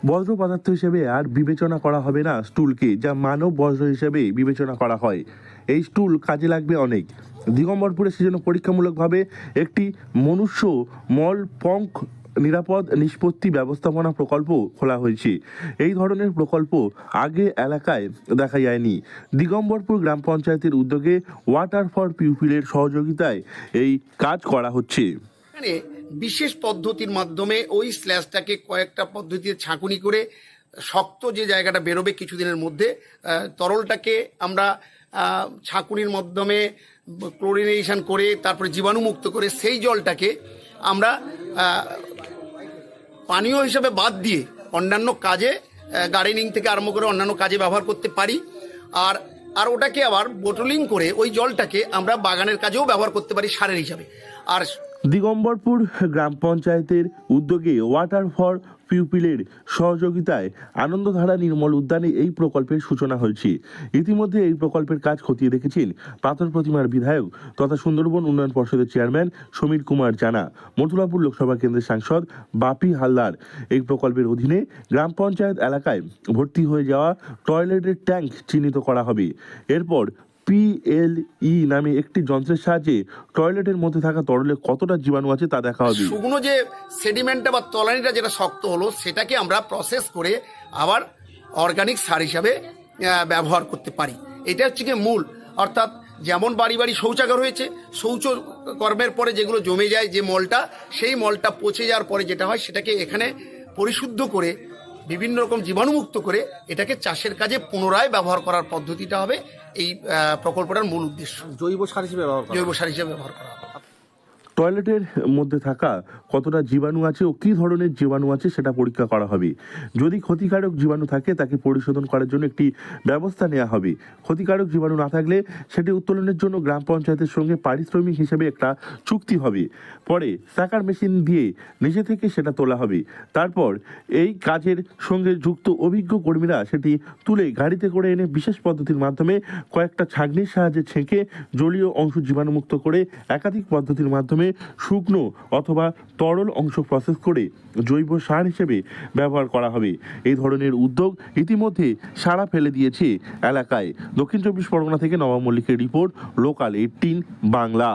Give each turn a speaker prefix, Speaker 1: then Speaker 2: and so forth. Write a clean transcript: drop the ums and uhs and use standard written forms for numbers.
Speaker 1: বজ্র পদার্থ হিসেবে আর বিবেচনা করা হবে না স্টুলকে, যা মানব বজ্র হিসেবে বিবেচনা করা হয়। এই স্টুল কাজে লাগবে অনেক। দিগম্বরপুরে সেজন্য পরীক্ষামূলকভাবে একটি মনুষ্য মল পঙ্ক নিরাপদ নিষ্পত্তি ব্যবস্থাপনা প্রকল্প খোলা হয়েছে। এই ধরনের প্রকল্প আগে এলাকায় দেখা যায়নি। দিগম্বরপুর গ্রাম পঞ্চায়েতের উদ্যোগে ওয়াটার ফর পিউপিলের সহযোগিতায় এই কাজ করা হচ্ছে।
Speaker 2: এখানে বিশেষ পদ্ধতির মাধ্যমে ওই স্ল্যাশটাকে কয়েকটা পদ্ধতিতে ছাঁকুনি করে শক্ত যে জায়গাটা বেরোবে কিছুদিনের মধ্যে, তরলটাকে আমরা ছাঁকুনির মাধ্যমে ক্লোরিনেশন করে তারপরে জীবাণুমুক্ত করে সেই জলটাকে আমরা পানীয় হিসেবে বাদ দিয়ে অন্যান্য কাজে, গার্ডেনিং থেকে আরম্ভ করে অন্যান্য কাজে ব্যবহার করতে পারি। আর ওটাকে আবার বোটলিং করে ওই জলটাকে আমরা বাগানের কাজেও ব্যবহার করতে পারি সারের হিসাবে। আর
Speaker 1: দিগম্বরপুর গ্রাম পঞ্চায়েতের উদ্যোগে ওয়াটার ফর পিউপিলের সহযোগিতায় আনন্দধারা নির্মল উদ্যানে এই প্রকল্পের সূচনা হয়েছে। ইতিমধ্যে এই প্রকল্পের কাজ খতিয়ে দেখেছেন পাথর প্রতিমার বিধায়ক তথা সুন্দরবন উন্নয়ন পর্ষদের চেয়ারম্যান সমীর কুমার জানা, মথুরাপুর লোকসভা কেন্দ্রের সাংসদ বাপি হালদার। এই প্রকল্পের অধীনে গ্রাম পঞ্চায়েত এলাকায় ভর্তি হয়ে যাওয়া টয়লেটের ট্যাঙ্ক চিহ্নিত করা হবে। এরপর PLE নামে একটি যন্ত্রের সাহায্যে টয়লেটের মধ্যে থাকা তরলে কতটা জীবাণু আছে তা দেখা হবে।
Speaker 2: শুকনো যে সেডিমেন্টটা বা তলানিটা যেটা শক্ত হলো সেটাকে আমরা প্রসেস করে আবার অর্গানিক সার হিসাবে ব্যবহার করতে পারি। এটা হচ্ছে কি মূল, অর্থাৎ যেমন বাড়ি বাড়ি শৌচাগার হয়েছে, শৌচকর্মের পরে যেগুলো জমে যায় যে মলটা, সেই মলটা পচে যাওয়ার পরে যেটা হয় সেটাকে এখানে পরিশুদ্ধ করে বিভিন্ন রকম জীবাণুমুক্ত করে এটাকে চাষের কাজে পুনরায় ব্যবহার করার পদ্ধতিটা হবে এই প্রকল্পটার মূল উদ্দেশ্য।
Speaker 3: জৈব সার হিসেবে
Speaker 2: ব্যবহার করা হবে।
Speaker 1: টয়লেটের মধ্যে থাকা কতটা জীবাণু আছে ও কী ধরনের জীবাণু আছে সেটা পরীক্ষা করা হবে। যদি ক্ষতিকারক জীবাণু থাকে তাকে পরিশোধন করার জন্য একটি ব্যবস্থা নেওয়া হবে। ক্ষতিকারক জীবাণু না থাকলে সেটি উত্তোলনের জন্য গ্রাম পঞ্চায়েতের সঙ্গে পারিশ্রমিক হিসেবে একটা চুক্তি হবে। পরে স্যাকার মেশিন দিয়ে নিজে থেকে সেটা তোলা হবে। তারপর এই কাজের সঙ্গে যুক্ত অভিজ্ঞ কর্মীরা সেটি তুলে গাড়িতে করে এনে বিশেষ পদ্ধতির মাধ্যমে কয়েকটা ছাঁকনির সাহায্যে ছেঁকে জলীয় অংশ জীবাণুমুক্ত করে একাধিক পদ্ধতির মাধ্যমে শুকনো অথবা তরল অংশ প্রসেস করে জৈব সার হিসেবে ব্যবহার করা হবে। এই ধরনের উদ্যোগ ইতিমধ্যে সাড়া ফেলে দিয়েছে এলাকায়। দক্ষিণ 24 পরগনা থেকে নবাব মল্লিকের রিপোর্ট, লোকাল 18 বাংলা।